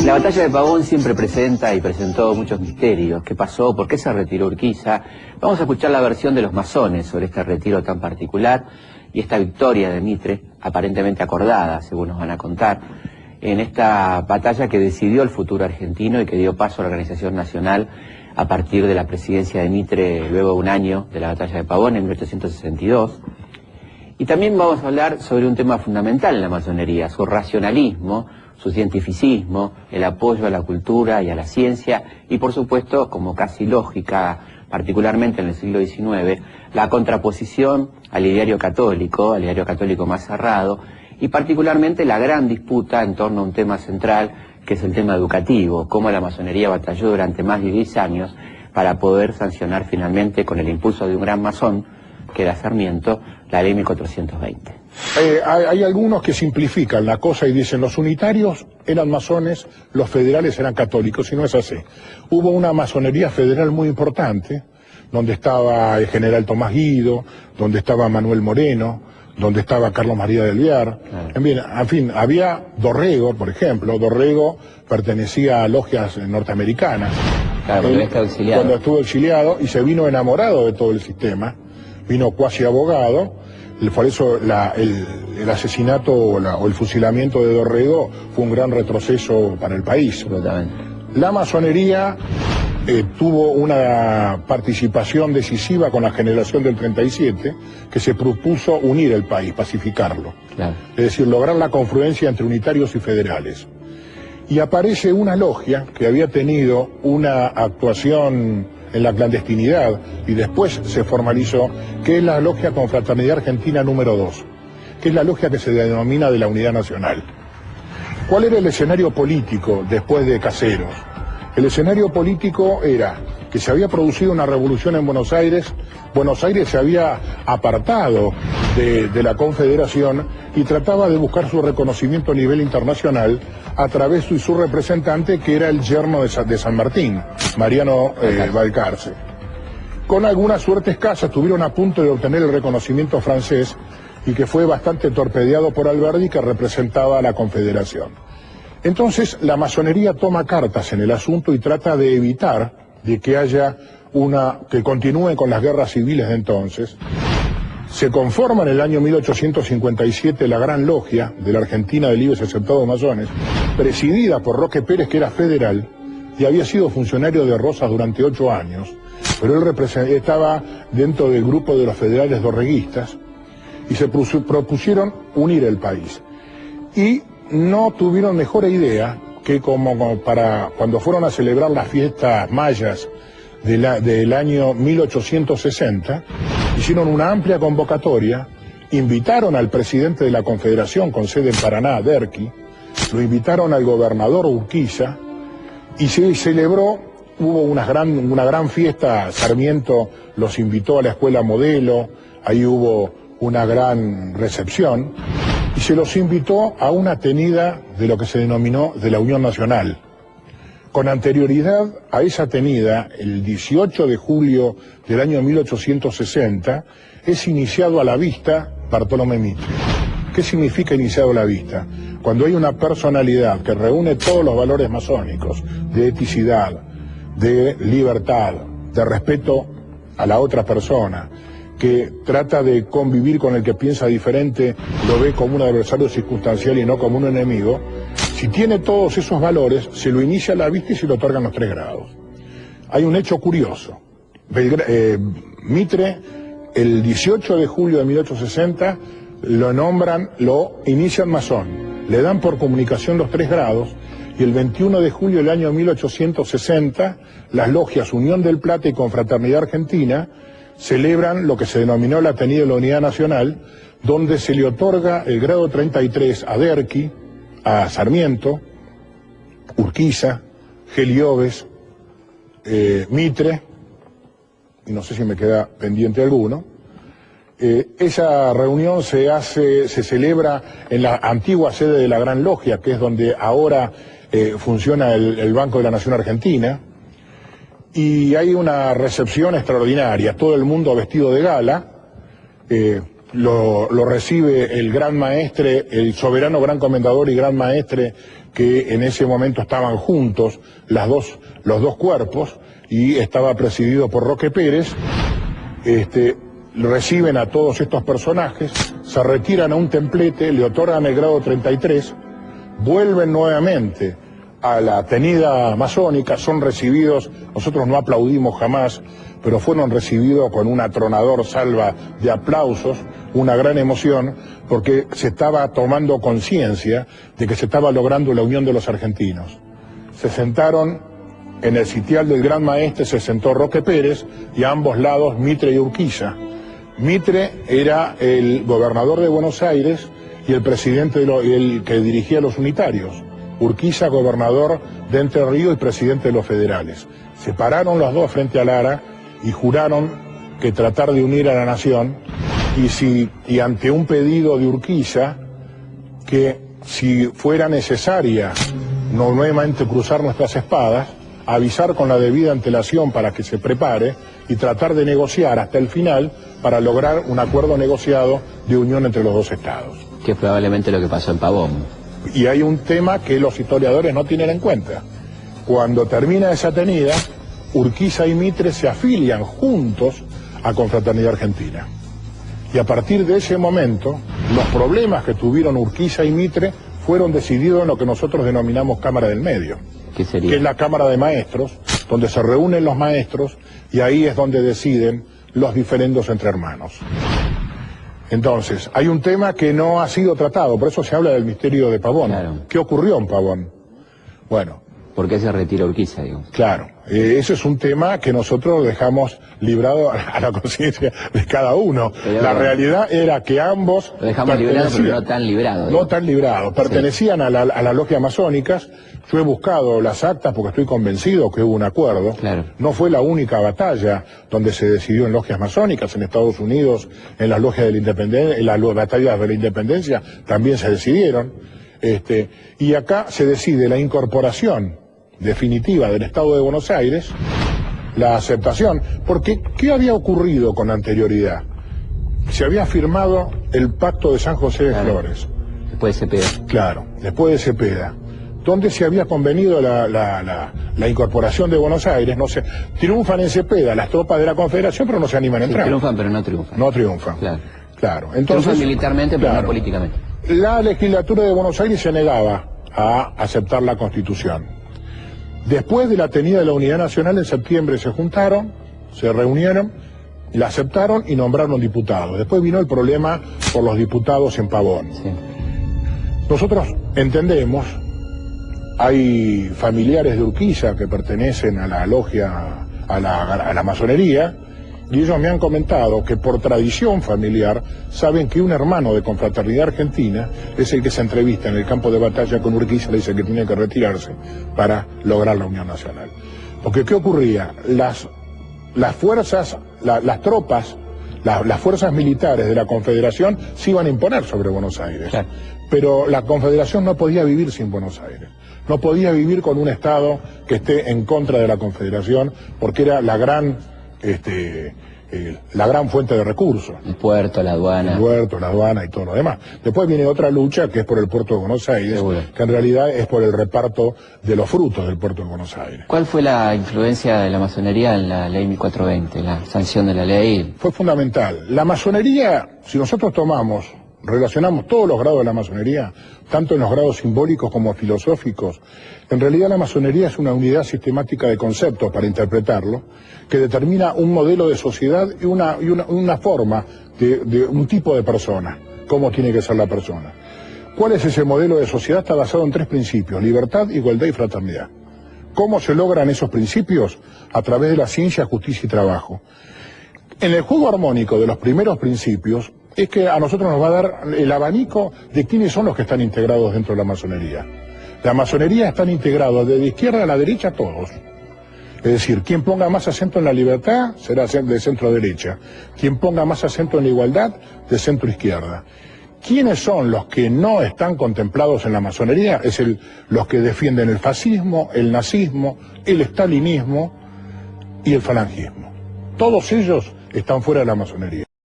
La batalla de Pavón siempre presenta y presentó muchos misterios. ¿Qué pasó? ¿Por qué se retiró Urquiza? Vamos a escuchar la versión de los masones sobre este retiro tan particular y esta victoria de Mitre, aparentemente acordada, según nos van a contar, en esta batalla que decidió el futuro argentino y que dio paso a la organización nacional a partir de la presidencia de Mitre luego de un año de la batalla de Pavón en 1862. Y también vamos a hablar sobre un tema fundamental en la masonería, su racionalismo, su cientificismo, el apoyo a la cultura y a la ciencia y, por supuesto, como casi lógica, particularmente en el siglo XIX, la contraposición al ideario católico más cerrado, y particularmente la gran disputa en torno a un tema central, que es el tema educativo, cómo la masonería batalló durante más de 10 años para poder sancionar finalmente, con el impulso de un gran masón, que era Sarmiento, la ley 1420. Hay algunos que simplifican la cosa y dicen los unitarios eran masones, los federales eran católicos, y no es así. Hubo una masonería federal muy importante, donde estaba el general Tomás Guido, donde estaba Manuel Moreno, donde estaba Carlos María del Viar. Claro. En fin, había Dorrego, por ejemplo. Dorrego pertenecía a logias norteamericanas. Claro, cuando estuvo exiliado y se vino enamorado de todo el sistema, vino cuasi abogado. Por eso el asesinato o el fusilamiento de Dorrego fue un gran retroceso para el país. Absolutamente. La masonería tuvo una participación decisiva con la generación del 37, que se propuso unir el país, pacificarlo. Claro. Es decir, lograr la confluencia entre unitarios y federales. Y aparece una logia que había tenido una actuación en la clandestinidad y después se formalizó, que es la Logia Confraternidad Argentina número 2, que es la logia que se denomina de la Unidad Nacional. ¿Cuál era el escenario político después de Caseros? El escenario político era que se había producido una revolución en Buenos Aires se había apartado de la Confederación y trataba de buscar su reconocimiento a nivel internacional a través de su representante, que era el yerno de San Martín, Mariano Balcarce. Con alguna suerte escasa estuvieron a punto de obtener el reconocimiento francés y que fue bastante torpedeado por Alberdi, que representaba a la Confederación. Entonces la masonería toma cartas en el asunto y trata de evitar de que haya que continúen con las guerras civiles de entonces. Se conforma en el año 1857 la Gran Logia de la Argentina de Libres Aceptados Masones, presidida por Roque Pérez, que era federal y había sido funcionario de Rosas durante 8 años, pero él estaba dentro del grupo de los federales dorreguistas, y se propusieron unir el país. Y no tuvieron mejor idea que como para cuando fueron a celebrar las fiestas mayas del año 1860, hicieron una amplia convocatoria, invitaron al presidente de la Confederación con sede en Paraná, Derqui, lo invitaron al gobernador Urquiza, y se celebró, hubo una gran fiesta. Sarmiento los invitó a la escuela modelo, ahí hubo una gran recepción, y se los invitó a una tenida de lo que se denominó de la Unión Nacional. Con anterioridad a esa tenida, el 18 de julio del año 1860, es iniciado a la vista Bartolomé Mitre. ¿Qué significa iniciado a la vista? Cuando hay una personalidad que reúne todos los valores masónicos, de eticidad, de libertad, de respeto a la otra persona, que trata de convivir con el que piensa diferente, lo ve como un adversario circunstancial y no como un enemigo. Si tiene todos esos valores, se lo inicia a la vista y se le otorgan los 3 grados. Hay un hecho curioso. Mitre, el 18 de julio de 1860, lo inician masón, le dan por comunicación los 3 grados, y el 21 de julio del año 1860, las logias Unión del Plata y Confraternidad Argentina celebran lo que se denominó la tenida de la Unidad Nacional, donde se le otorga el grado 33 a Derqui, a Sarmiento, Urquiza, Gelioves, Mitre, y no sé si me queda pendiente alguno. Esa reunión se celebra en la antigua sede de la Gran Logia, que es donde ahora funciona el Banco de la Nación Argentina, y hay una recepción extraordinaria, todo el mundo vestido de gala, lo recibe el gran maestre, el soberano gran comendador y gran maestre, que en ese momento estaban juntos los dos cuerpos, y estaba presidido por Roque Pérez. Reciben a todos estos personajes, se retiran a un templete, le otorgan el grado 33, vuelven nuevamente a la tenida masónica, son recibidos, nosotros no aplaudimos jamás, pero fueron recibidos con un atronador salva de aplausos, una gran emoción, porque se estaba tomando conciencia de que se estaba logrando la unión de los argentinos. Se sentaron en el sitial del gran maestre, se sentó Roque Pérez, y a ambos lados Mitre y Urquiza. Mitre era el gobernador de Buenos Aires y el presidente, el que dirigía los unitarios. Urquiza, gobernador de Entre Ríos y presidente de los federales. Se pararon los dos frente a Lara y juraron que tratar de unir a la nación, y ante un pedido de Urquiza, que si fuera necesaria nuevamente cruzar nuestras espadas, avisar con la debida antelación para que se prepare y tratar de negociar hasta el final para lograr un acuerdo negociado de unión entre los dos estados. Que es probablemente lo que pasó en Pavón. Y hay un tema que los historiadores no tienen en cuenta. Cuando termina esa tenida, Urquiza y Mitre se afilian juntos a Confraternidad Argentina. Y a partir de ese momento, los problemas que tuvieron Urquiza y Mitre fueron decididos en lo que nosotros denominamos Cámara del Medio. ¿Qué sería? Que es la Cámara de Maestros, donde se reúnen los maestros, y ahí es donde deciden los diferendos entre hermanos. Entonces, hay un tema que no ha sido tratado, por eso se habla del misterio de Pavón. Claro. ¿Qué ocurrió en Pavón? Bueno. ¿Por qué se retira Urquiza, digamos? Claro, ese es un tema que nosotros dejamos librado a la conciencia de cada uno. Pero, la realidad era que ambos... Lo dejamos librado, pero no tan librado. No tan librado. Pertenecían sí. a las logias masónicas. Yo he buscado las actas porque estoy convencido que hubo un acuerdo. Claro. No fue la única batalla donde se decidió en logias masónicas. En Estados Unidos, en las logias de la independencia, en las batallas de la independencia, también se decidieron. Y acá se decide la incorporación definitiva del Estado de Buenos Aires, la aceptación, porque ¿qué había ocurrido con anterioridad? Se había firmado el Pacto de San José de Flores. Después de Cepeda. Claro, después de Cepeda, donde se había convenido la incorporación de Buenos Aires. No sé, triunfan en Cepeda las tropas de la Confederación, pero no se animan a entrar. Triunfan, pero no triunfan. No triunfan. Claro. Entonces, triunfan militarmente, pero no políticamente. La legislatura de Buenos Aires se negaba a aceptar la Constitución. Después de la tenida de la Unidad Nacional, en septiembre se juntaron, se reunieron, la aceptaron y nombraron diputados. Después vino el problema por los diputados en Pavón. Sí. Nosotros entendemos, hay familiares de Urquiza que pertenecen a la logia, a la masonería, y ellos me han comentado que por tradición familiar saben que un hermano de Confraternidad Argentina es el que se entrevista en el campo de batalla con Urquiza, le dice que tiene que retirarse para lograr la Unión Nacional. Porque ¿qué ocurría? Las fuerzas, las tropas, las fuerzas militares de la Confederación se iban a imponer sobre Buenos Aires. Claro. Pero la Confederación no podía vivir sin Buenos Aires. No podía vivir con un Estado que esté en contra de la Confederación, porque era la gran fuente de recursos. El puerto, la aduana. El puerto, la aduana y todo lo demás. Después viene otra lucha que es por el puerto de Buenos Aires, seguro, que en realidad es por el reparto de los frutos del puerto de Buenos Aires. ¿Cuál fue la influencia de la masonería en la ley 1420, la sanción de la ley? Fue fundamental. La masonería, si nosotros relacionamos todos los grados de la masonería, tanto en los grados simbólicos como filosóficos, en realidad la masonería es una unidad sistemática de conceptos para interpretarlo, que determina un modelo de sociedad y una forma de un tipo de persona, cómo tiene que ser la persona. ¿Cuál es ese modelo de sociedad? Está basado en 3 principios: libertad, igualdad y fraternidad. ¿Cómo se logran esos principios? A través de la ciencia, justicia y trabajo. En el juego armónico de los primeros principios, es que a nosotros nos va a dar el abanico de quiénes son los que están integrados dentro de la masonería. La masonería están integrados de izquierda a la derecha todos. Es decir, quien ponga más acento en la libertad será de centro derecha. Quien ponga más acento en la igualdad, de centro izquierda. ¿Quiénes son los que no están contemplados en la masonería? Es los que defienden el fascismo, el nazismo, el estalinismo y el falangismo. Todos ellos están fuera de la masonería.